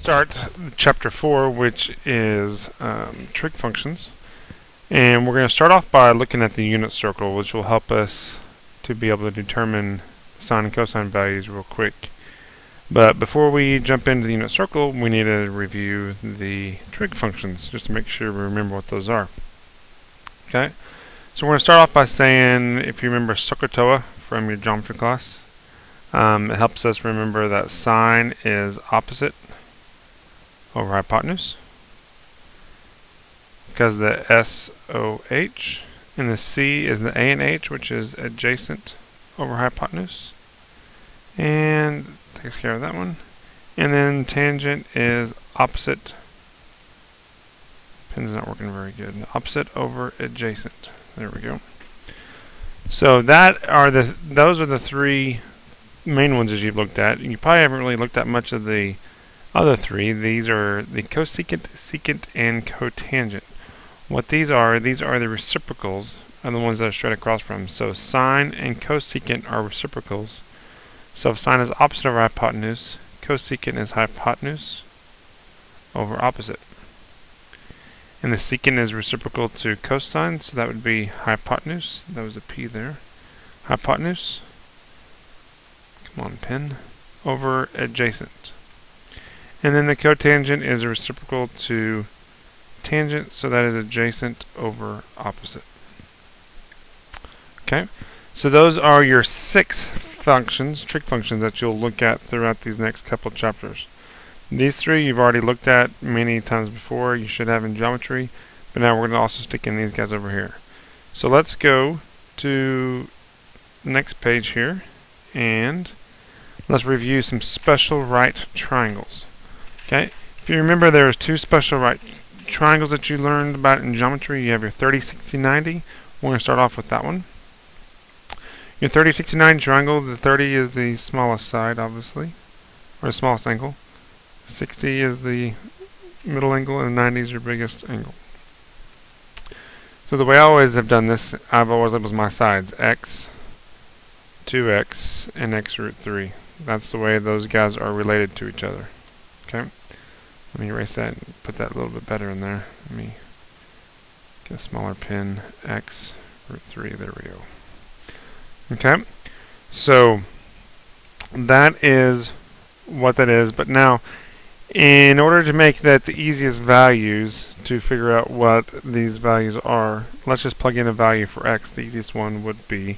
start chapter 4, which is trig functions. And we're going to start off by looking at the unit circle, which will help us to be able to determine sine and cosine values real quick. But before we jump into the unit circle, we need to review the trig functions just to make sure we remember what those are. Okay, so we're going to start off by saying, if you remember SOHCAHTOA from your geometry class, it helps us remember that sine is opposite over hypotenuse, because the SOH, and the C is the A and H, which is adjacent over hypotenuse, and takes care of that one. And then tangent is opposite. Pen's not working very good. Opposite over adjacent. There we go. So those are the three main ones that you've looked at. You probably haven't really looked at much of the other three. These are the cosecant, secant, and cotangent. What these are the reciprocals, and the ones that are straight across from. So sine and cosecant are reciprocals. So if sine is opposite over hypotenuse, cosecant is hypotenuse over opposite. And the secant is reciprocal to cosine, so that would be hypotenuse. That was a P there. Hypotenuse, come on pen, over adjacent. And then the cotangent is a reciprocal to tangent, so that is adjacent over opposite. Okay, so those are your 6 functions, trig functions, that you'll look at throughout these next couple of chapters. These 3 you've already looked at many times before. You should have in geometry, but now we're going to also stick in these guys over here. So let's go to the next page here, and let's review some special right triangles. Okay, if you remember, there's 2 special right triangles that you learned about in geometry. You have your 30, 60, 90. We're going to start off with that one. Your 30, 60, 90 triangle, the 30 is the smallest side, obviously, or the smallest angle. 60 is the middle angle, and 90 is your biggest angle. So the way I always have done this, I've always labeled my sides, x, 2x, and x root 3. That's the way those guys are related to each other. Okay, let me erase that and put that a little bit better in there. Let me get a smaller pen, x root 3, there we go. Okay, so that is what that is. But now, in order to make that the easiest values to figure out what these values are, let's just plug in a value for x. The easiest one would be,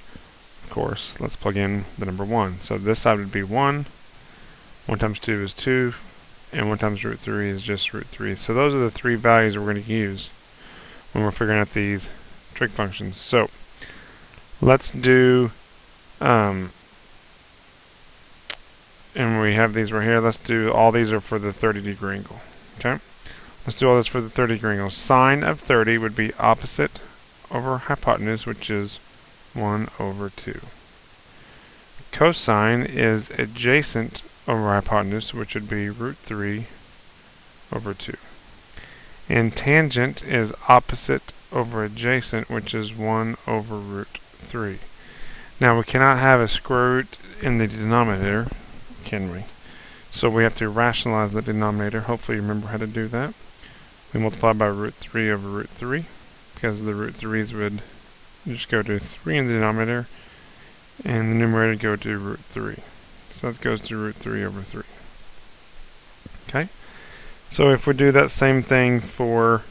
of course, let's plug in the number 1. So this side would be 1. 1 times 2 is 2. And 1 times root 3 is just root 3. So those are the 3 values we're going to use when we're figuring out these trig functions. So let's do, and we have these right here. Let's do, all these are for the 30-degree angle. Okay, let's do all this for the 30-degree angle. Sine of 30 would be opposite over hypotenuse, which is 1 over 2. Cosine is adjacent over hypotenuse, which would be root 3 over 2. And tangent is opposite over adjacent, which is 1 over root 3. Now we cannot have a square root in the denominator, can we? So we have to rationalize the denominator. Hopefully you remember how to do that. We multiply by root 3 over root 3, because the root 3's would just go to 3 in the denominator, and the numerator go to root 3. So that goes to root 3 over 3. Okay, so if we do that same thing for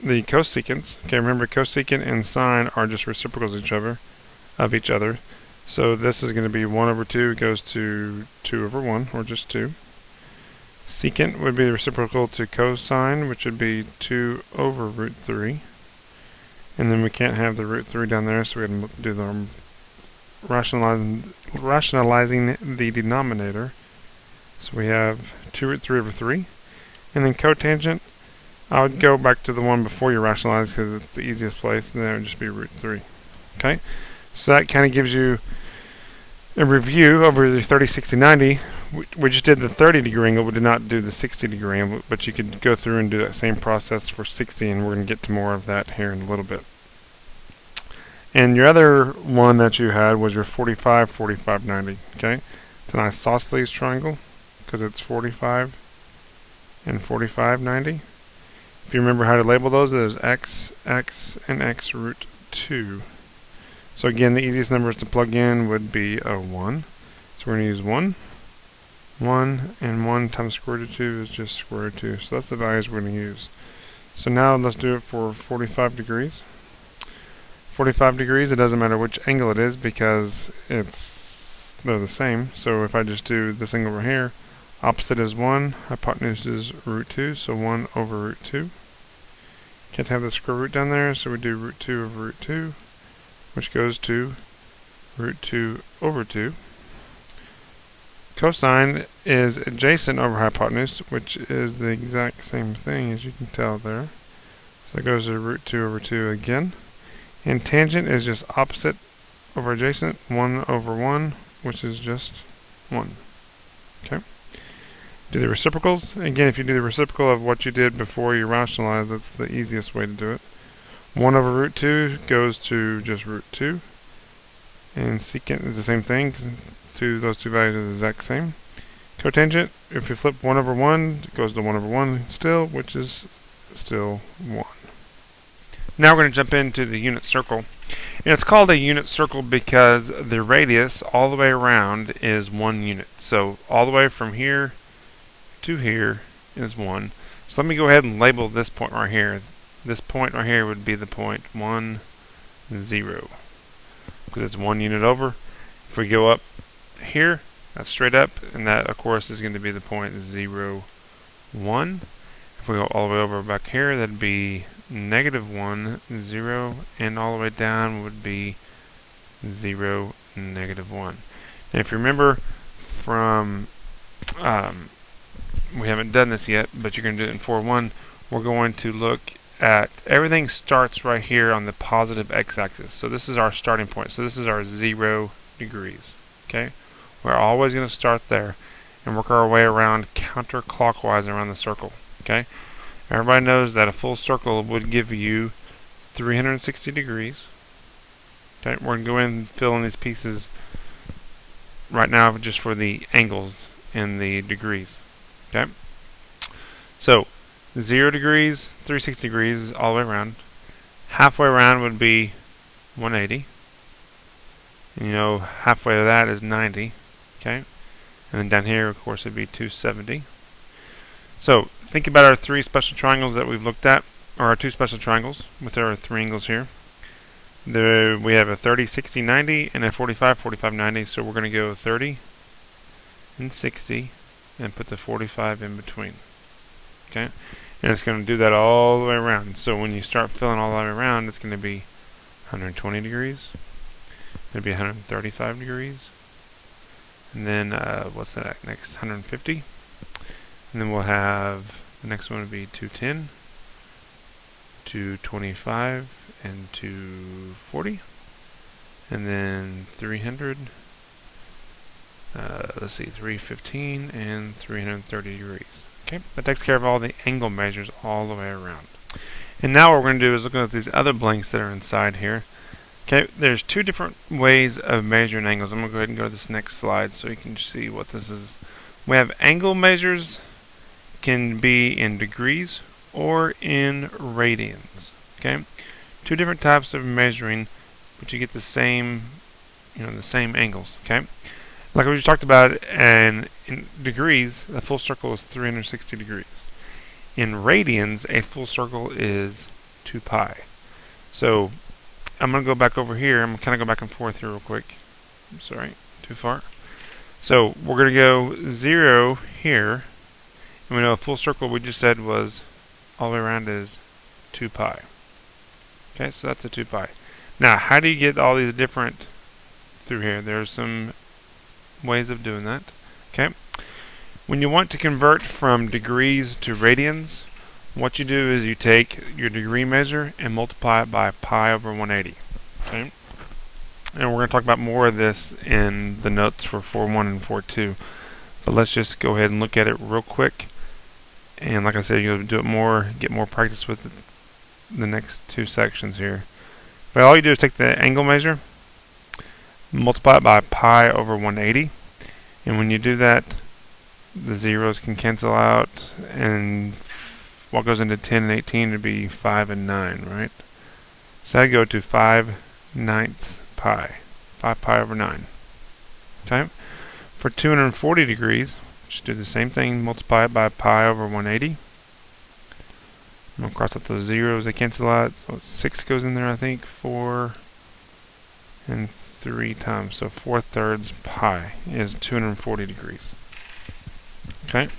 the cosecants, okay, remember cosecant and sine are just reciprocals of each other. So this is going to be 1 over 2 goes to 2 over 1, or just 2. Secant would be the reciprocal to cosine, which would be 2 over root 3. And then we can't have the root 3 down there, so we have to do the rationalizing the denominator. So we have 2 root 3 over 3. And then cotangent, I would go back to the one before you rationalize, because it's the easiest place, and then it would just be root 3. Okay, so that kind of gives you a review over the 30, 60, 90. We just did the 30-degree angle, we did not do the 60-degree angle, but you could go through and do that same process for 60, and we're going to get to more of that here in a little bit. And your other one that you had was your 45, 45, 90. Okay, it's an isosceles triangle. because it's 45 and 45, 90. If you remember how to label those, there's x, x, and x root 2. So again, the easiest numbers to plug in would be a 1. So we're going to use 1. 1 and 1 times square root of 2 is just square root of 2. So that's the values we're going to use. So now let's do it for 45 degrees. 45 degrees, it doesn't matter which angle it is because they're the same. So if I just do this angle over here, opposite is 1, hypotenuse is root 2, so 1 over root 2. Can't have the square root down there, so we do root 2 over root 2, which goes to root 2 over 2. Cosine is adjacent over hypotenuse, which is the exact same thing as you can tell there. So it goes to root 2 over 2 again. And tangent is just opposite over adjacent, 1 over 1, which is just 1. Okay. Do the reciprocals. Again, if you do the reciprocal of what you did before you rationalize, that's the easiest way to do it. 1 over root 2 goes to just root 2. And secant is the same thing. Those two values are the exact same. Cotangent, if you flip 1 over 1, it goes to 1 over 1 still, which is still 1. Now we're going to jump into the unit circle. And it's called a unit circle because the radius all the way around is 1 unit. So all the way from here to here is 1. So let me go ahead and label this point right here. This point right here would be the point 1, 0. Because it's 1 unit over. If we go up here, that's straight up, and that of course is going to be the point 0, 1. If we go all the way over back here, that'd be -1, 0, and all the way down would be 0, -1. And if you remember from, we haven't done this yet, but you're going to do it in 4.1, we're going to look at, everything starts right here on the positive x-axis. So this is our starting point. So this is our 0 degrees. Okay? We're always going to start there and work our way around counterclockwise around the circle. Okay? Everybody knows that a full circle would give you 360 degrees. Okay? We're going to go in and fill in these pieces right now just for the angles and the degrees. Okay? So 0 degrees, 360 degrees all the way around. Halfway around would be 180. And you know, halfway to that is 90. Okay? And then down here, of course, it'd be 270. So think about our 3 special triangles that we've looked at, or our 2 special triangles with our 3 angles here. We have a 30, 60, 90, and a 45, 45, 90. So we're going to go 30 and 60 and put the 45 in between. Okay? And it's going to do that all the way around. So when you start filling all the way around, it's going to be 120 degrees. It'll be 135 degrees. And then, what's that next? 150. And then we'll have, the next one would be 210, 225, and 240. And then 300. Let's see, 315 and 330 degrees. Okay, that takes care of all the angle measures all the way around. And now what we're going to do is look at these other blanks that are inside here. Okay, there's 2 different ways of measuring angles. I'm going to go ahead and go to this next slide so you can see what this is. We have angle measures can be in degrees or in radians. Okay, 2 different types of measuring, but you get the same, the same angles. Okay. Like we just talked about, in degrees, a full circle is 360 degrees. In radians, a full circle is 2 pi. So I'm going to go back over here. I'm going to kind of go back and forth here real quick. I'm sorry, too far. So we're going to go 0 here. And we know a full circle we just said was all the way around is 2 pi. Okay, so that's a 2 pi. Now, how do you get all these different through here? There's some ways of doing that. Okay, when you want to convert from degrees to radians, what you do is you take your degree measure and multiply it by pi over 180. Okay, and we're going to talk about more of this in the notes for 4.1 and 4.2, but let's just go ahead and look at it real quick. And like I said, you'll do it more, get more practice with the next 2 sections here. But all you do is take the angle measure, multiply it by pi over 180, and when you do that, the zeros can cancel out, and what goes into 10 and 18 would be 5 and 9, right? So I go to 5/9 pi, 5 pi over 9. Okay? For 240 degrees, just do the same thing, multiply it by pi over 180. I'm going to cross out those zeros, they cancel out. So 6 goes in there, I think, 4 and 3 times. So 4/3 pi is 240 degrees. Okay?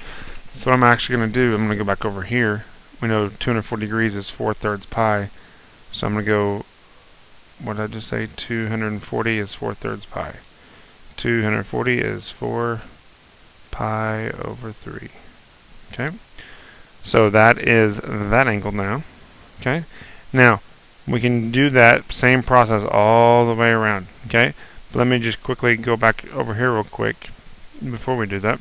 So what I'm actually going to do, I'm going to go back over here. We know 240 degrees is 4/3 pi. So I'm going to go, what did I just say? 240 is 4/3 pi. 240 is 4 pi over 3. Okay? So that is that angle now. Okay? Now, we can do that same process all the way around. Okay? But let me just quickly go back over here real quick before we do that.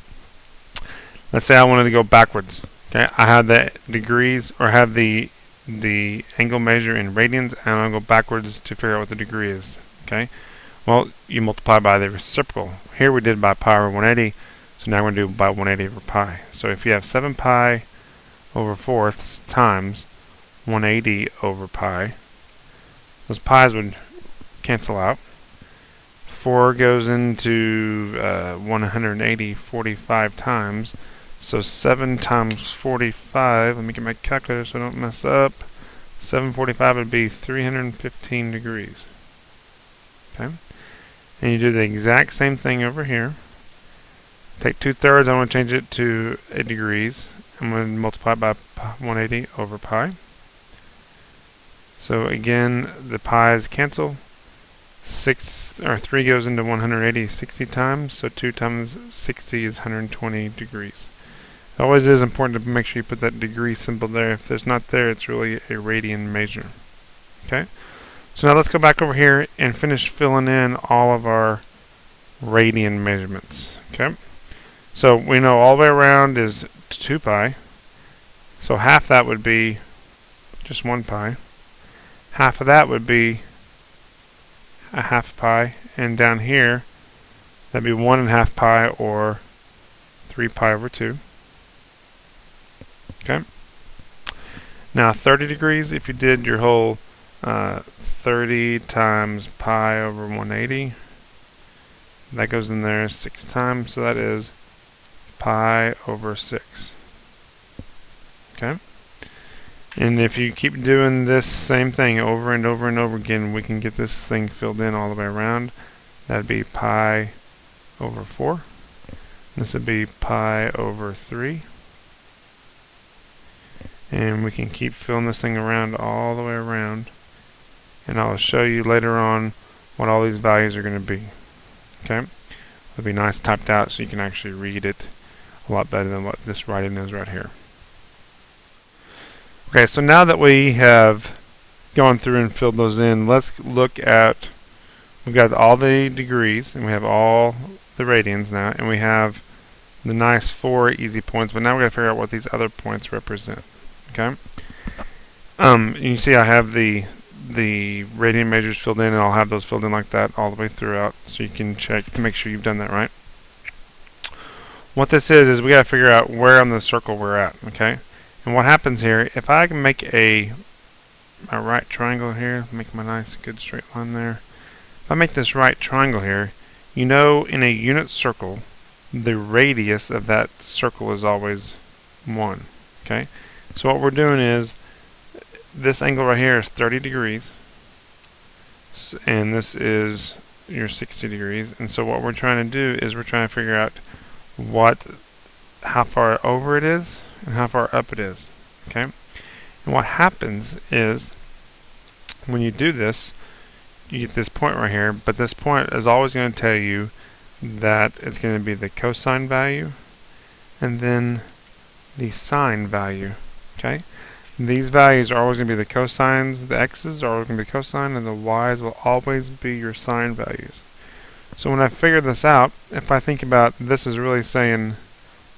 Let's say I wanted to go backwards. Okay? I have the degrees, or have the angle measure in radians, and I'll go backwards to figure out what the degree is. Okay? Well, you multiply by the reciprocal. Here we did by pi over 180, so now we're going to do by 180 over pi. So if you have 7 pi over 4ths times 180 over pi, those pi's would cancel out. 4 goes into 180 45 times, so 7 times 45, let me get my calculator so I don't mess up, 745 would be 315 degrees. Okay? And you do the exact same thing over here. Take 2/3, I want to change it to degrees. I'm going to multiply by 180 over pi. So again, the pi's cancel. 3 goes into 180 60 times, so 2 times 60 is 120 degrees. It always is important to make sure you put that degree symbol there. If it's not there, it's really a radian measure. Okay? So now let's go back over here and finish filling in all of our radian measurements. Okay? So we know all the way around is 2 pi. So half that would be just 1 pi. Half of that would be a half pi. And down here, that'd be 1.5 pi, or 3 pi over 2. Okay? Now 30 degrees, if you did your whole 30 times pi over 180, that goes in there 6 times, so that is pi over 6. Okay? And if you keep doing this same thing over and over and over again, we can get this thing filled in all the way around. That'd be pi over 4. This would be pi over 3. And we can keep filling this thing around all the way around. And I'll show you later on what all these values are going to be. Okay? It'll be nice typed out so you can actually read it a lot better than what this writing is right here. Okay, so now that we have gone through and filled those in, let's look at, we've got all the degrees, and we have all the radians now, and we have the nice 4 easy points, but now we're going to figure out what these other points represent. Okay? You see I have the radian measures filled in, and I'll have those filled in like that all the way throughout, so you can check to make sure you've done that right. What this is we got to figure out where on the circle we're at. Okay? And what happens here, if I can make my right triangle here, make my nice good straight line there. If I make this right triangle here, you know in a unit circle, the radius of that circle is always 1. Okay? So what we're doing is, this angle right here is 30 degrees, and this is your 60 degrees. And so what we're trying to do is we're trying to figure out how far over it is and how far up it is. Okay? And what happens is, when you do this, you get this point right here, but this point is always going to tell you that it's going to be the cosine value and then the sine value. Okay? These values are always going to be the cosines, the x's are always going to be cosine, and the y's will always be your sine values. So when I figure this out, if I think about this is really saying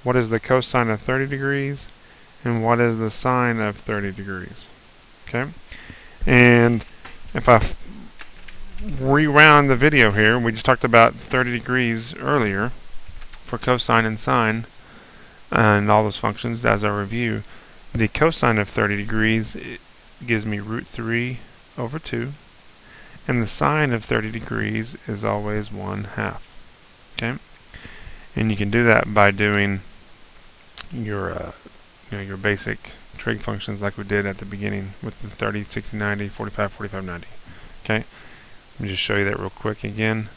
what is the cosine of 30 degrees and what is the sine of 30 degrees. Okay? And if I rewound the video here, we just talked about 30 degrees earlier for cosine and sine. and all those functions as a review. The cosine of 30 degrees gives me root 3 over 2, and the sine of 30 degrees is always 1/2. Okay, and you can do that by doing your your basic trig functions like we did at the beginning with the 30, 60, 90, 45, 45, 90. Okay, let me just show you that real quick again.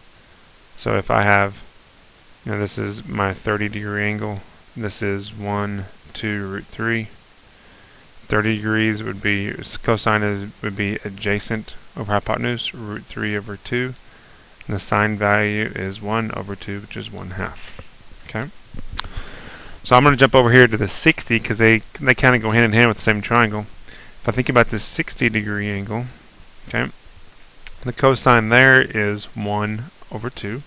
So if I have, this is my 30-degree angle. This is 1, 2, root 3. 30 degrees would be, cosine would be adjacent over hypotenuse, root 3 over 2. And the sine value is 1 over 2, which is 1/2. Okay. So I'm going to jump over here to the 60 because they kind of go hand in hand with the same triangle. If I think about this 60-degree angle, okay, the cosine there is 1 over 2.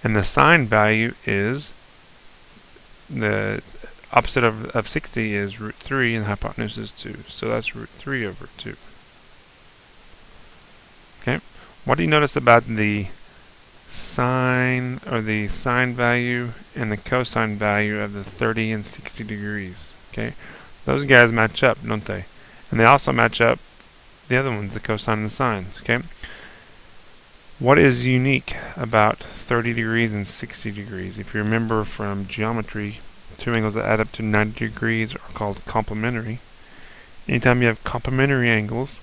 And the sine value is, the opposite of 60 is root 3, and the hypotenuse is 2. So that's root 3 over 2. Okay. What do you notice about the sine, or the sine value and the cosine value of the 30 and 60 degrees? Okay. Those guys match up, don't they? And they also match up the other ones, the cosine and the sines. Okay. What is unique about 30 degrees and 60 degrees? If you remember from geometry, two angles that add up to 90 degrees are called complementary. Anytime you have complementary angles,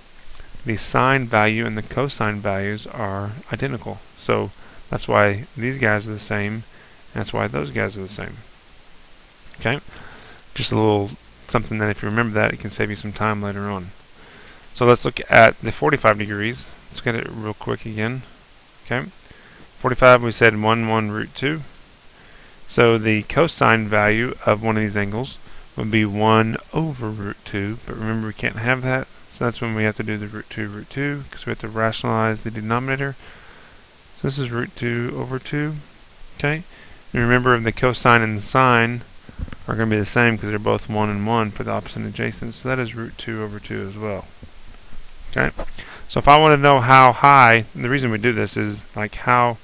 the sine value and the cosine values are identical. So that's why these guys are the same, and that's why those guys are the same. Okay? Just a little something that if you remember that, it can save you some time later on. So let's look at the 45 degrees. Let's get it real quick again. Okay? 45, we said 1 root 2. So the cosine value of one of these angles would be 1 over root 2, but remember we can't have that, so that's when we have to do the root 2, because we have to rationalize the denominator. So this is root 2 over 2, okay? And remember the cosine and the sine are going to be the same because they're both 1 and 1 for the opposite and adjacent, so that is root 2 over 2 as well. Okay? So if I want to know how high, the reason we do this is like how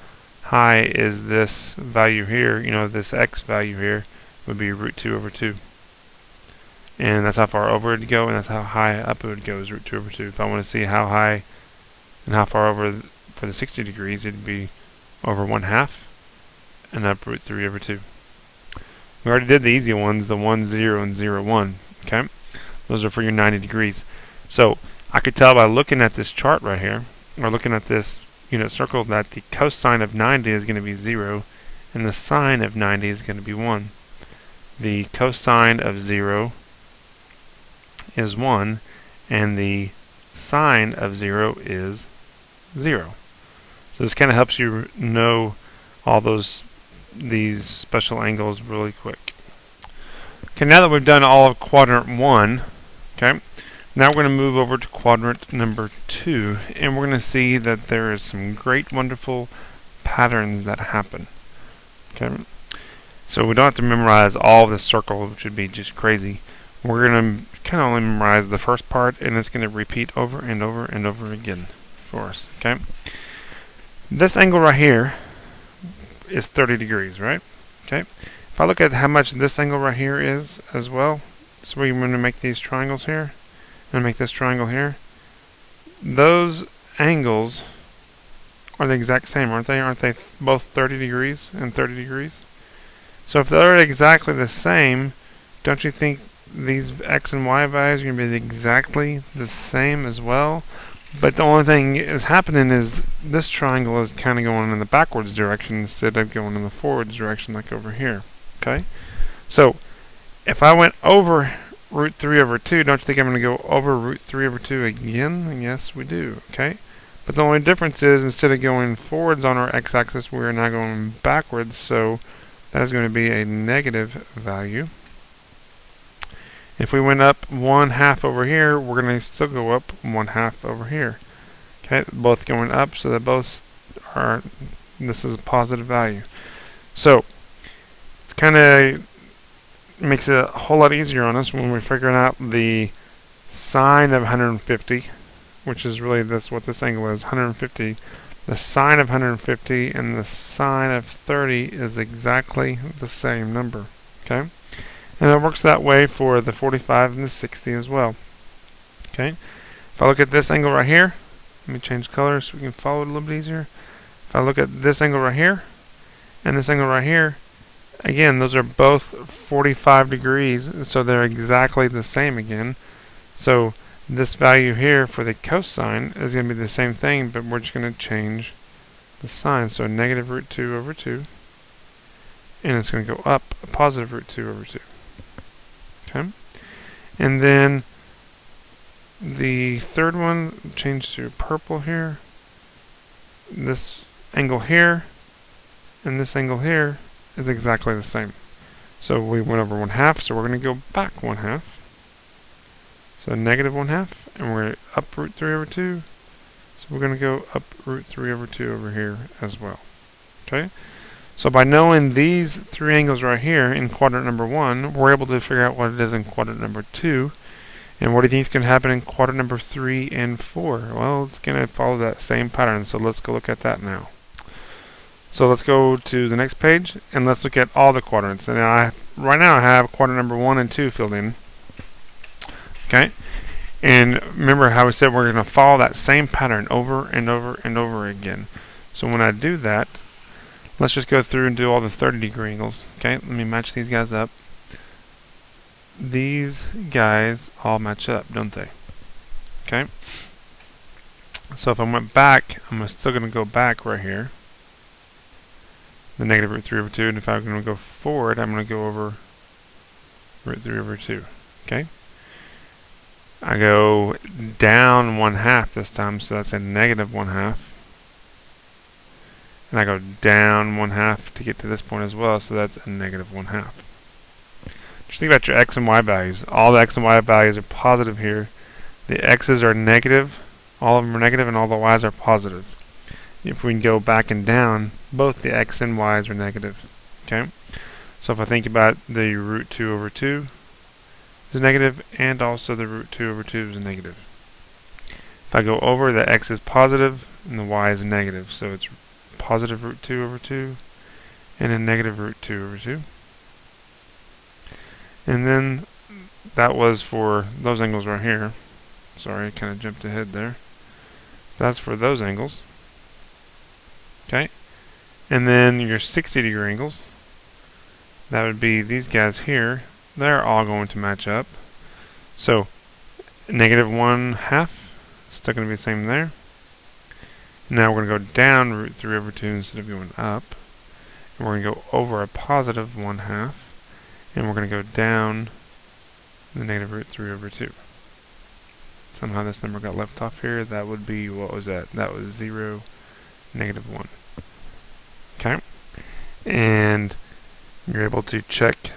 high is this value here, this x value here would be root 2 over 2. And that's how far over it would go, and that's how high up it would go is root 2 over 2. If I want to see how high and how far over for the 60 degrees, it would be over 1/2 and up root 3 over 2. We already did the easy ones, the 1, 0, and 0, 1. Okay? Those are for your 90 degrees. So I could tell by looking at this chart right here, or looking at this unit circle, that the cosine of 90 is going to be 0, and the sine of 90 is going to be 1. The cosine of 0 is 1, and the sine of 0 is 0. So this kind of helps you know all these special angles really quick. Okay, now that we've done all of quadrant 1, okay, now we're going to move over to quadrant number 2, and we're going to see that there is some great, wonderful patterns that happen. Okay, so we don't have to memorize all of the circle, which would be just crazy. We're going to kind of only memorize the first part, and it's going to repeat over and over and over again for us. Okay, this angle right here is 30 degrees, right? Okay, if I look at how much this angle right here is as well, so we're going to make these triangles here, and make this triangle here. Those angles are the exact same, aren't they? Aren't they both 30 degrees and 30 degrees? So if they're exactly the same, don't you think these x and y values are going to be exactly the same as well? But the only thing is happening is this triangle is kind of going in the backwards direction instead of going in the forwards direction like over here. Okay? So if I went over root 3 over 2, don't you think I'm going to go over root 3 over 2 again? Yes, we do. Okay? But the only difference is instead of going forwards on our x-axis, we're now going backwards, so that is going to be a negative value. If we went up 1/2 over here, we're going to still go up 1/2 over here. Okay, both going up, so that both are, this is a positive value. So it's kind of makes it a whole lot easier on us when we're figuring out the sine of 150, which is really what this angle is, 150. the sine of 150 and the sine of 30 is exactly the same number. Okay? And it works that way for the 45 and the 60 as well. Okay? If I look at this angle right here, let me change colors so we can follow it a little bit easier. If I look at this angle right here and this angle right here, again, those are both 45 degrees, so they're exactly the same again. So this value here for the cosine is going to be the same thing, but we're just going to change the sign. So negative root 2 over 2, and it's going to go up a positive root 2 over 2. Okay? And then the third one, change to purple here. This angle here and this angle here is exactly the same. So we went over 1/2, so we're going to go back 1/2. So negative 1/2, and we're up root 3 over 2. So we're going to go up root 3 over 2 over here as well. Okay? So by knowing these three angles right here in quadrant number 1, we're able to figure out what it is in quadrant number 2. And what do you think is going to happen in quadrant number 3 and 4? Well, it's going to follow that same pattern, so let's go look at that now. So let's go to the next page, and let's look at all the quadrants. And right now I have quadrant number 1 and 2 filled in. Okay? And remember how we said we're going to follow that same pattern over and over and over again. So when I do that, let's just go through and do all the 30-degree angles. Okay? Let me match these guys up. These guys all match up, don't they? Okay? So if I went back, I'm still going to go back right here. The negative root 3 over 2. And if I'm going to go forward, I'm going to go over root 3 over 2. Okay? I go down 1/2 this time, so that's a negative 1/2. And I go down 1/2 to get to this point as well, so that's a negative 1/2. Just think about your x and y values. All the x and y values are positive here. The x's are negative, all of them are negative, and all the y's are positive. If we can go back and down, both the x and y's are negative. Okay? So if I think about the root 2 over 2 is negative, and also the root 2 over 2 is negative. If I go over, the x is positive, and the y is negative. So it's positive root 2 over 2, and a negative root 2 over 2. And then that was for those angles right here. Sorry, I kind of jumped ahead there. That's for those angles. Okay? And then your 60-degree angles, that would be these guys here. They're all going to match up. So negative 1/2 is still going to be the same there. Now we're going to go down root 3 over 2 instead of going up. And we're going to go over a positive 1/2. And we're going to go down the negative root 3 over 2. Somehow this number got left off here. That would be, what was that? That was 0, negative 1. Okay? And you're able to check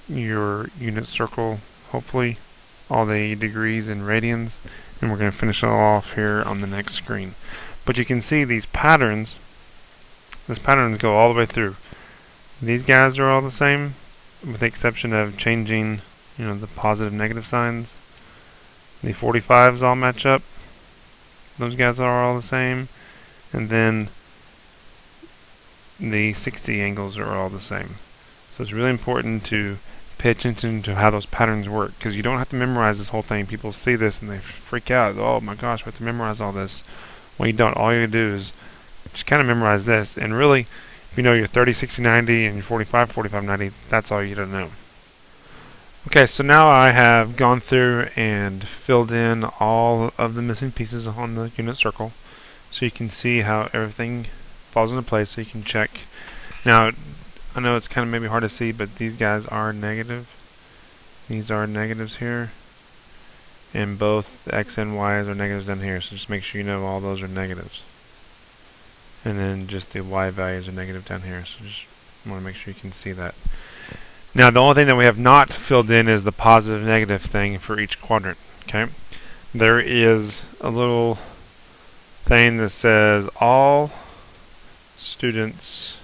your unit circle, hopefully, all the degrees and radians. And we're going to finish it all off here on the next screen. But you can see these patterns, go all the way through. These guys are all the same, with the exception of changing, the positive negative signs. The 45s all match up. Those guys are all the same. And then the 60 angles are all the same. So it's really important to pay attention to how those patterns work, because you don't have to memorize this whole thing. People see this and they freak out. Oh my gosh, we have to memorize all this. Well, you don't. All you do is just kind of memorize this. And really, if you know your 30, 60, 90 and your 45, 45, 90, that's all you don't know. Okay, so now I have gone through and filled in all of the missing pieces on the unit circle, so you can see how everything falls into place, so you can check. Now, I know it's kind of maybe hard to see, but these guys are negative. These are negatives here. And both the x and y's are negatives down here, so just make sure you know all those are negatives. And then just the y values are negative down here, so just want to make sure you can see that. Now the only thing that we have not filled in is the positive negative thing for each quadrant. Okay, there is a little thing that says all students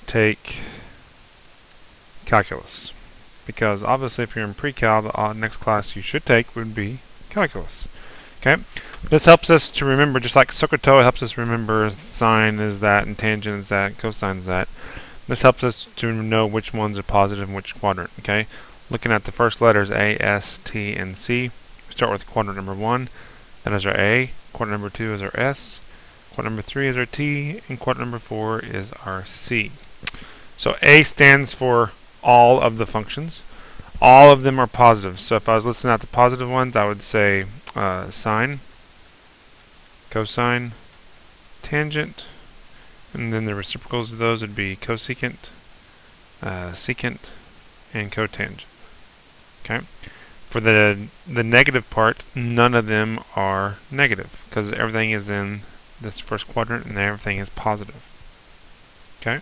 take calculus, because obviously if you're in pre-cal, the next class you should take would be calculus. Okay, this helps us to remember, just like SOHCAHTOA helps us remember sine is that and tangent is that, cosine is that. This helps us to know which ones are positive and which quadrant. Okay, looking at the first letters A, S, T, and C. We start with quadrant number 1. That is our A. Quadrant number 2 is our S. Quadrant number 3 is our T, and quadrant number 4 is our C. So A stands for all of the functions. All of them are positive. So if I was listening at the positive ones, I would say sine, cosine, tangent, and then the reciprocals of those would be cosecant, secant, and cotangent. Okay. For the negative part, none of them are negative because everything is in this first quadrant and everything is positive. Okay.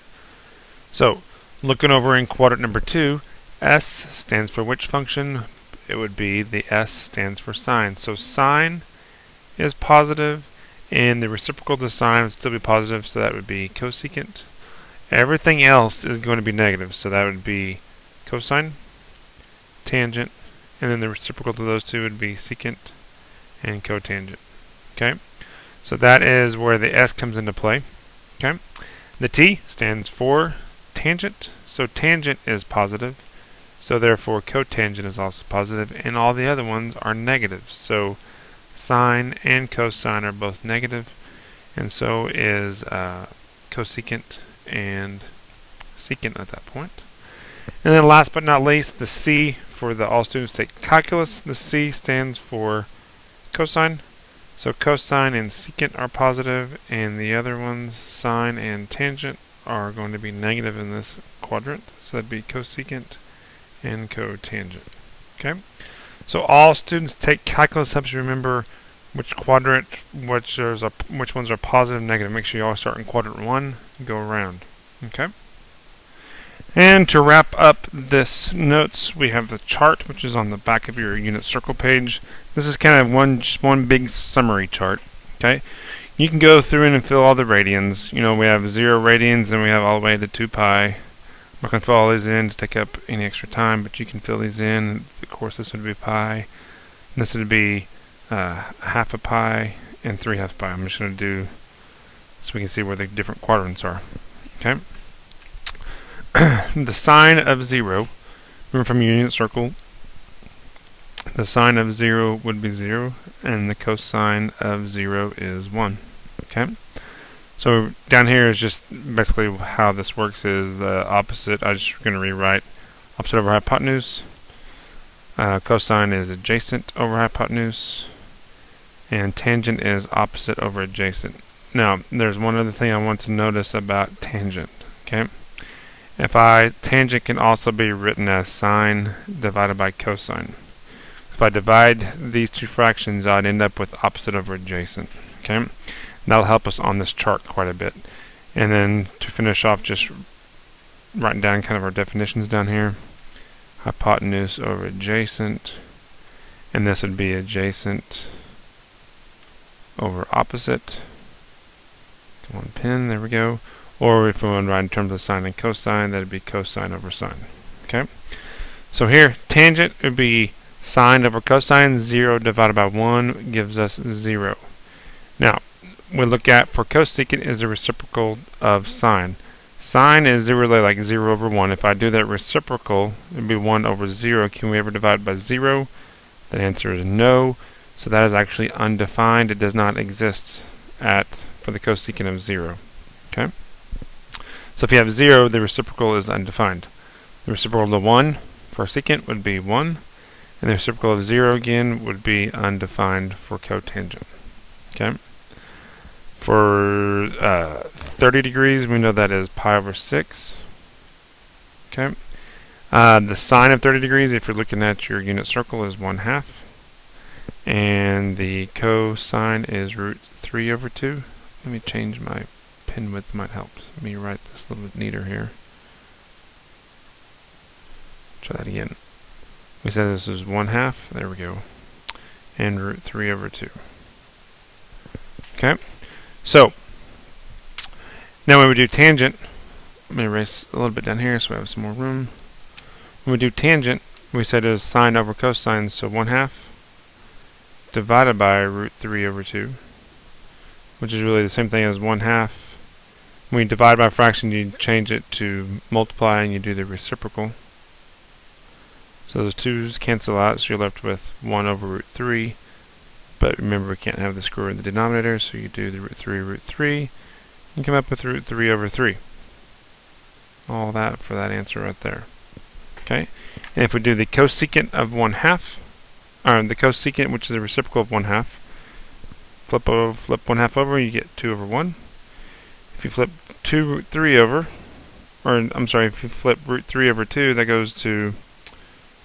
So looking over in quadrant number 2, S stands for which function? It would be the S stands for sine. So sine is positive, and the reciprocal to sine would still be positive, so that would be cosecant. Everything else is going to be negative, so that would be cosine, tangent, and then the reciprocal to those two would be secant and cotangent. Okay, so that is where the S comes into play. Okay, the T stands for tangent, so tangent is positive, so therefore cotangent is also positive, and all the other ones are negative. So sine and cosine are both negative, and so is cosecant and secant at that point. And then last but not least, the C for the all students take calculus. The C stands for cosine. So cosine and secant are positive, and the other ones, sine and tangent, are going to be negative in this quadrant. So that'd be cosecant and cotangent. Okay. So all students take calculus. Helps you remember which quadrant, which ones are positive and negative. Make sure you always start in quadrant 1 and go around. Okay. And to wrap up this notes, we have the chart, which is on the back of your unit circle page. This is kind of just one big summary chart. Okay. You can go through and fill all the radians. You know, we have 0 radians, and we have all the way to 2 pi. I'm not going to fill all these in to take up any extra time, but you can fill these in. Of course, this would be pi. And this would be half a pi and 3/2 pi. I'm just going to do so we can see where the different quadrants are. Okay. The sine of 0, remember from your unit circle, the sine of 0 would be 0, and the cosine of 0 is 1. Okay. So down here is just basically how this works is the opposite. I'm just going to rewrite opposite over hypotenuse. Cosine is adjacent over hypotenuse, and tangent is opposite over adjacent. Now, there's one other thing I want to notice about tangent. Okay. Tangent can also be written as sine divided by cosine. If I divide these two fractions, I'd end up with opposite over adjacent. Okay, that'll help us on this chart quite a bit. And then to finish off, just writing down kind of our definitions down here. Hypotenuse over adjacent, and this would be adjacent over opposite. Come on, pen, there we go. Or if we want to write in terms of sine and cosine, that would be cosine over sine. Okay, so here, tangent would be sine over cosine. 0 divided by 1 gives us 0. Now, we look at for cosecant is the reciprocal of sine. Sine is really like 0 over 1. If I do that reciprocal, it would be 1 over 0. Can we ever divide by 0? The answer is no. So that is actually undefined. It does not exist for the cosecant of 0. Okay. So if you have 0, the reciprocal is undefined. The reciprocal of 1 for secant would be 1, and the reciprocal of 0 again would be undefined for cotangent. Okay. For 30 degrees, we know that is pi over 6. Okay. The sine of 30 degrees, if you're looking at your unit circle, is 1/2, and the cosine is root 3 over 2. Let me change my pen width, might help. Let me write this a little bit neater here. Try that again. We said this is 1/2. There we go. And root 3 over 2. Okay. So now when we do tangent, let me erase a little bit down here so we have some more room. When we do tangent, we said it is sine over cosine, so 1/2 divided by root 3 over 2, which is really the same thing as 1/2. When you divide by a fraction, you change it to multiply and you do the reciprocal. So those 2's cancel out, so you're left with 1 over root 3. But remember, we can't have the square root in the denominator, so you do the root 3, and come up with root 3 over 3. All that for that answer right there. Okay, and if we do the cosecant of 1/2, or the cosecant, which is the reciprocal of 1/2, flip 1/2 over, you get 2 over 1. If you flip 2 root 3 over, or I'm sorry, if you flip root 3 over 2, that goes to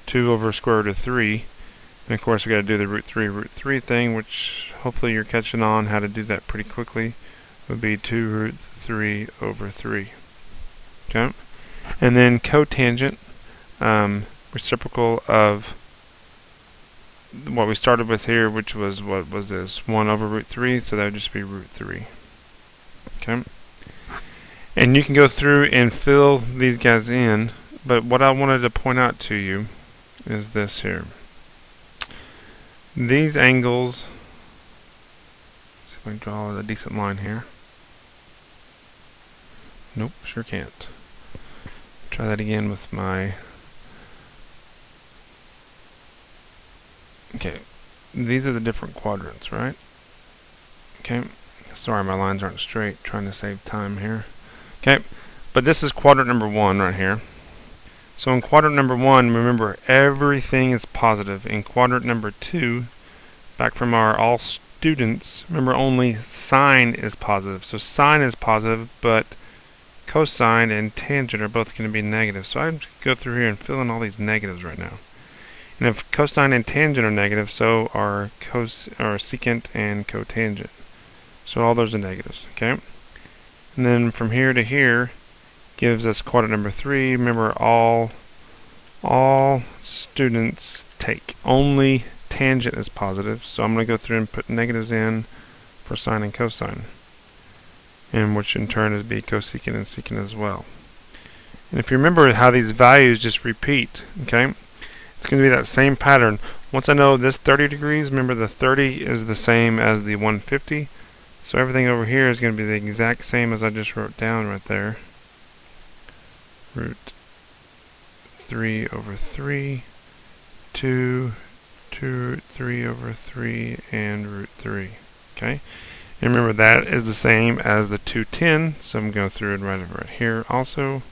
2 over square root of 3. And of course we got to do the root 3 thing, which hopefully you're catching on how to do that pretty quickly. Would be 2 root 3 over 3. Okay, and then cotangent, reciprocal of what we started with here, which was, what was this, 1 over root 3, so that would just be root 3. Okay, and you can go through and fill these guys in, but what I wanted to point out to you is this here. These angles, let's see if I can draw a decent line here. Nope, sure can't. Try that again with my... Okay, these are the different quadrants, right? Okay, sorry my lines aren't straight, trying to save time here. Okay, but this is quadrant number 1 right here. So in quadrant number 1, remember, everything is positive. In quadrant number 2, back from our all students, remember only sine is positive. So sine is positive, but cosine and tangent are both going to be negative. So I'm just going to go through here and fill in all these negatives right now. And if cosine and tangent are negative, so are secant and cotangent. So all those are negatives, okay? And then from here to here gives us quadrant number 3. Remember, all students take. Only tangent is positive, so I'm going to go through and put negatives in for sine and cosine, and which in turn is be cosecant and secant as well. And if you remember how these values just repeat, okay, it's going to be that same pattern. Once I know this 30 degrees, remember the 30 is the same as the 150, so everything over here is going to be the exact same as I just wrote down right there. Root 3 over 3, 2 root 3 over 3, and root 3. Okay, and remember that is the same as the 210, so I'm going to go through it right here also.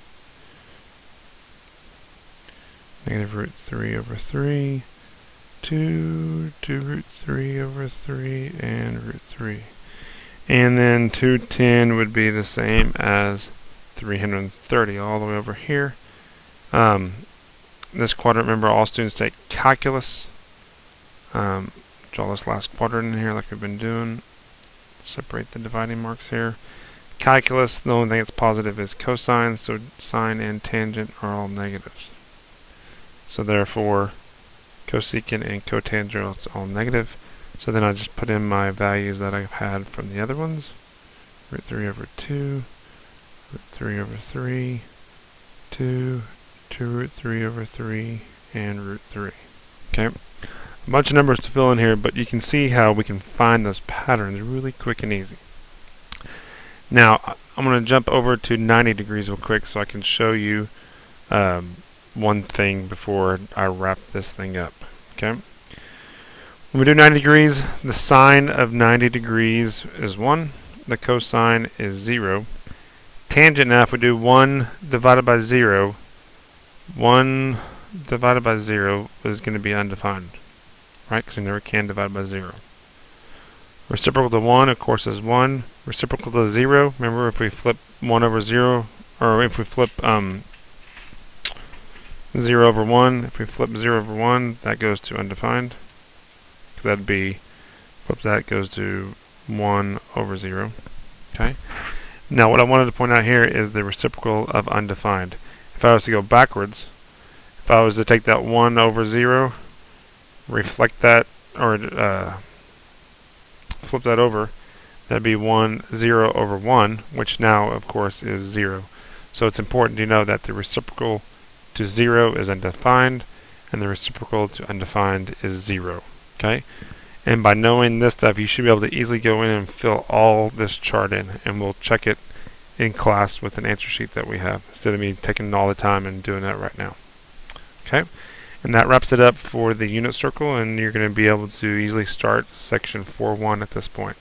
Negative root 3 over 3, 2 root 3 over 3, and root 3. And then 210 would be the same as 330 all the way over here. This quadrant, remember, all students take calculus. Draw this last quadrant in here like we've been doing. Separate the dividing marks here. Calculus, the only thing that's positive is cosine, so sine and tangent are all negatives. So therefore, cosecant and cotangent is all negative. So then I just put in my values that I've had from the other ones. Root 3 over 2, root 3 over 3, 2 root 3 over 3, and root 3. Okay, a bunch of numbers to fill in here, but you can see how we can find those patterns really quick and easy. Now, I'm going to jump over to 90 degrees real quick so I can show you one thing before I wrap this thing up. Okay, when we do 90 degrees, the sine of 90 degrees is 1, the cosine is 0. Tangent, now if we do 1 divided by 0, 1 divided by 0 is going to be undefined, right? Because we never can divide by 0. Reciprocal to 1, of course, is 1. Reciprocal to 0, remember, if we flip 1 over 0, or if we flip 0 over 1, if we flip 0 over 1, that goes to undefined. So that'd be, flip that goes to 1 over 0. Okay. Now what I wanted to point out here is the reciprocal of undefined. If I was to go backwards, if I was to take that 1 over 0, reflect that, or flip that over, that'd be 0 over 1, which now, of course, is 0. So it's important to know that the reciprocal to 0 is undefined, and the reciprocal to undefined is 0. Okay? And by knowing this stuff, you should be able to easily go in and fill all this chart in, and we'll check it in class with an answer sheet that we have, instead of me taking all the time and doing that right now. Okay, and that wraps it up for the unit circle, and you're going to be able to easily start section 4.1 at this point.